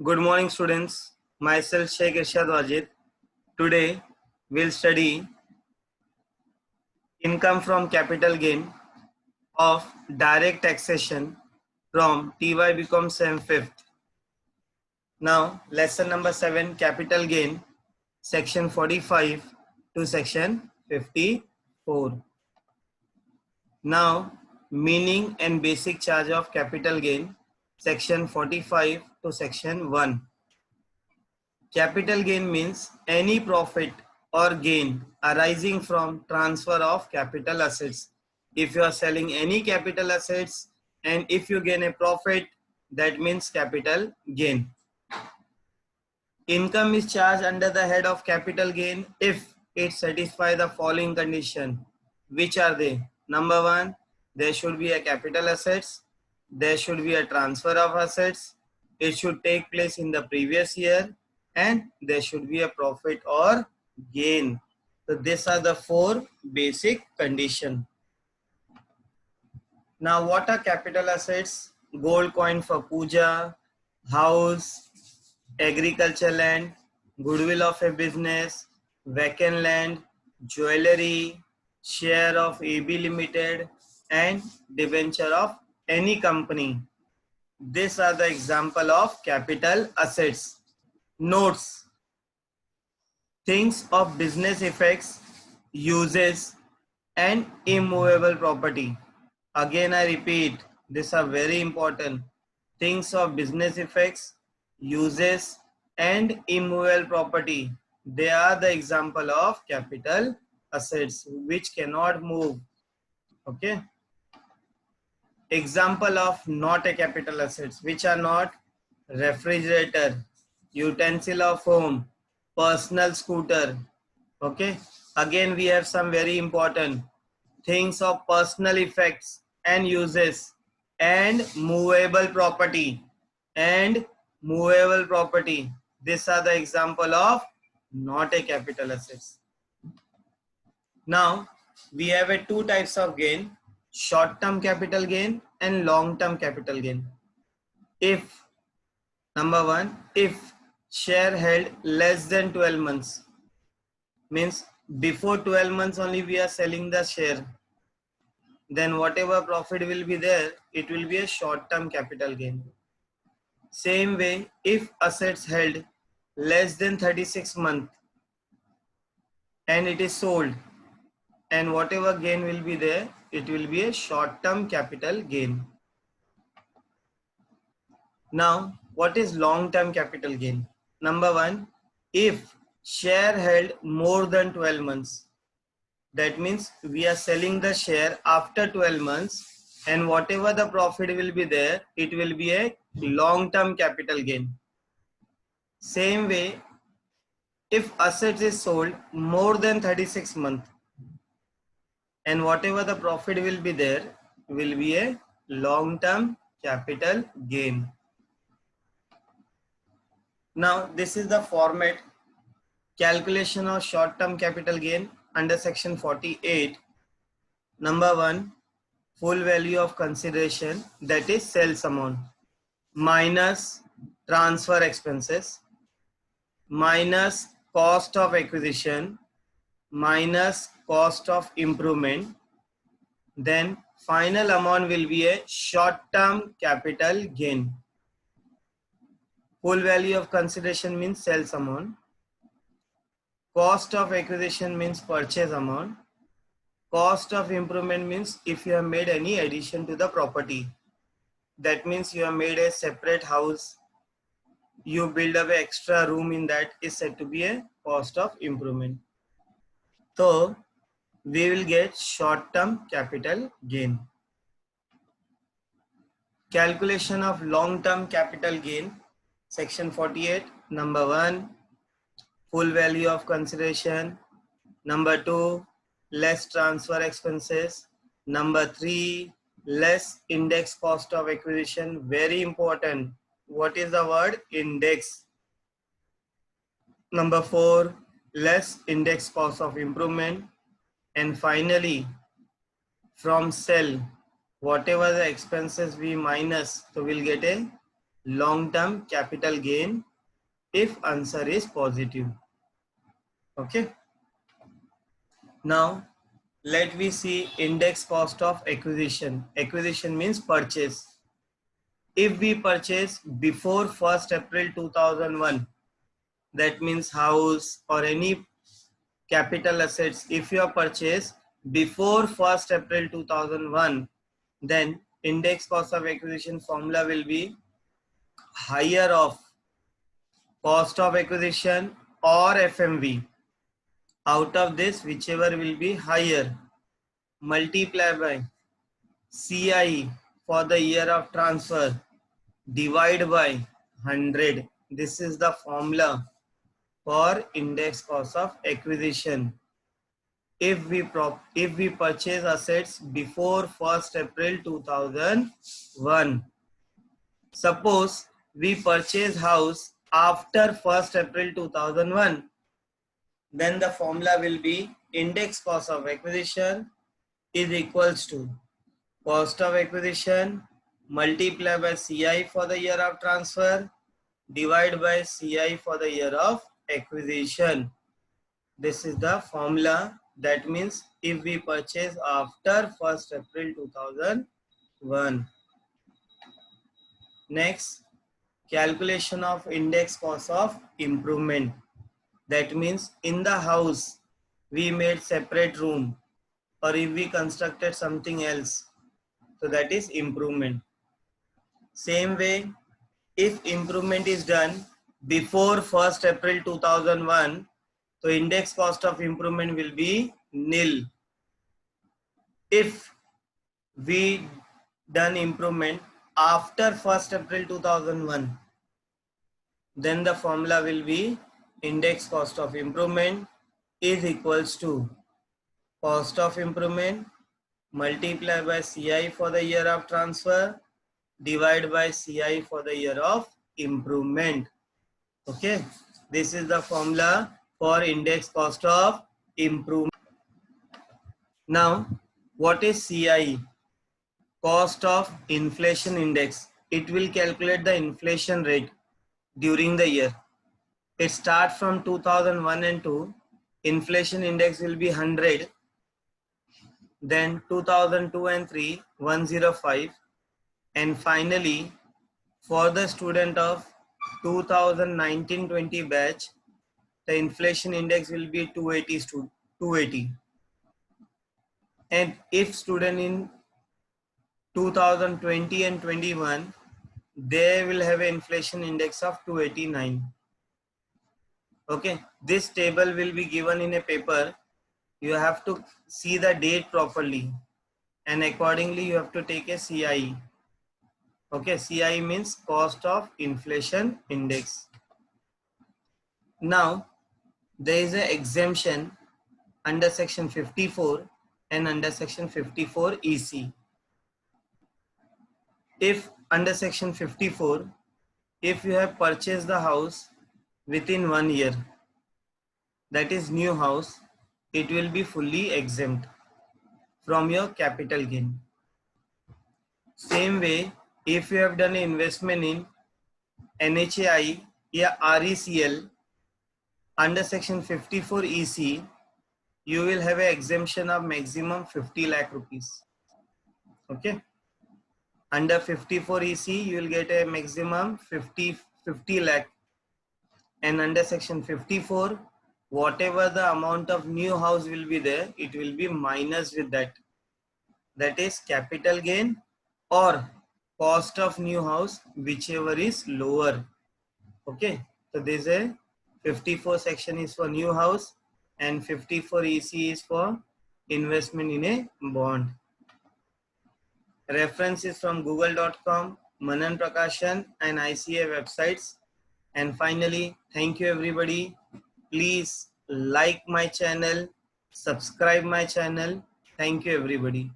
Good morning, students. Myself Sheikh Irshad Wajid. Today, we'll study income from capital gain of direct taxation from TY become SEM 5th. Now, lesson number 7, capital gain, section 45 to section 54. Now, meaning and basic charge of capital gain, section 45 to section 1. Capital gain means any profit or gain arising from transfer of capital assets. If you are selling any capital assets and if you gain a profit, that means capital gain. Income is charged under the head of capital gain if it satisfies the following condition. Which are they? Number 1, there should be a capital assets. There should be a transfer of assets. It should take place in the previous year and there should be a profit or gain. So these are the 4 basic conditions. Now what are capital assets? Gold coin for puja, house, agriculture land, goodwill of a business, vacant land, jewelry, share of AB Limited and debenture of any company. These are the example of capital assets. Notes: things of business effects, uses and immovable property. Again I repeat, these are very important. Things of business effects, uses and immovable property. They are the example of capital assets which cannot move. Okay. Example of not a capital assets which are not: refrigerator, utensil of home, personal scooter. Okay. Again we have some very important things of personal effects and uses and movable property and movable property. These are the example of not a capital assets. Now we have a 2 types of gain: short term capital gain and long term capital gain. If number 1, if share held less than 12 months, means before 12 months only we are selling the share, then whatever profit will be there, it will be a short term capital gain. Same way, if assets held less than 36 months and it is sold, and whatever gain will be there, it will be a short term capital gain. Now what is long term capital gain? Number 1, if share held more than 12 months, that means we are selling the share after 12 months and whatever the profit will be there, it will be a long term capital gain. Same way, if assets is sold more than 36 months and whatever the profit will be there will be a long term capital gain. Now this is the format: calculation of short term capital gain under section 48. Number 1, full value of consideration, that is sales amount, minus transfer expenses, minus cost of acquisition, minus cost of improvement. Then final amount will be a short term capital gain. Full value of consideration means sales amount. Cost of acquisition means purchase amount. Cost of improvement means if you have made any addition to the property. That means you have made a separate house, you build up an extra room in that, is said to be a cost of improvement. So we will get short term capital gain. Calculation of long term capital gain, section 48. Number 1, full value of consideration. Number 2, less transfer expenses. Number 3, less index cost of acquisition. Very important. What is the word? Index. Number 4, less index cost of improvement. And finally, from sell, whatever the expenses we minus, so we'll get a long-term capital gain if answer is positive. Okay. Now let we see index cost of acquisition. Acquisition means purchase. If we purchase before 1st April 2001, that means house or any capital assets, if you have purchased before 1st April 2001, then index cost of acquisition formula will be higher of cost of acquisition or FMV. Out of this, whichever will be higher, multiply by CI for the year of transfer, divide by 100. This is the formula for index cost of acquisition. If we purchase assets before 1st April 2001. Suppose we purchase house after 1st April 2001. Then the formula will be index cost of acquisition is equals to cost of acquisition multiply by CI for the year of transfer, divide by CI for the year of acquisition. This is the formula. That means if we purchase after 1st April 2001. Next, calculation of index cost of improvement. That means in the house we made separate room, or if we constructed something else, so that is improvement. Same way, if improvement is done before 1st April 2001, so index cost of improvement will be nil. If we done improvement after 1st April 2001, then the formula will be index cost of improvement is equals to cost of improvement multiply by CI for the year of transfer, divide by CI for the year of improvement. Okay, this is the formula for index cost of improvement. Now, what is CI? Cost of inflation index. It will calculate the inflation rate during the year. It starts from 2001 and 2. Inflation index will be 100. Then 2002 and 3, 105. And finally, for the student of 2019-20 batch, the inflation index will be 280. And if student in 2020 and 21, they will have an inflation index of 289. Okay, this table will be given in a paper. You have to see the date properly, and accordingly you have to take a CI. Okay, CI means cost of inflation index. Now, there is an exemption under section 54 and under section 54 EC. If under section 54, if you have purchased the house within 1 year, that is new house, it will be fully exempt from your capital gain. Same way, if you have done an investment in NHAI or RECL under section 54 EC, you will have an exemption of maximum 50 lakh rupees. Okay. Under 54 EC, you will get a maximum 50 lakh. And under section 54, whatever the amount of new house will be there, it will be minus with that. That is capital gain or cost of new house, whichever is lower. Okay. So this is a 54 section is for new house and 54 EC is for investment in a bond. Reference is from google.com, Manan Prakashan and ICA websites. And finally, thank you everybody. Please like my channel, subscribe my channel. Thank you everybody.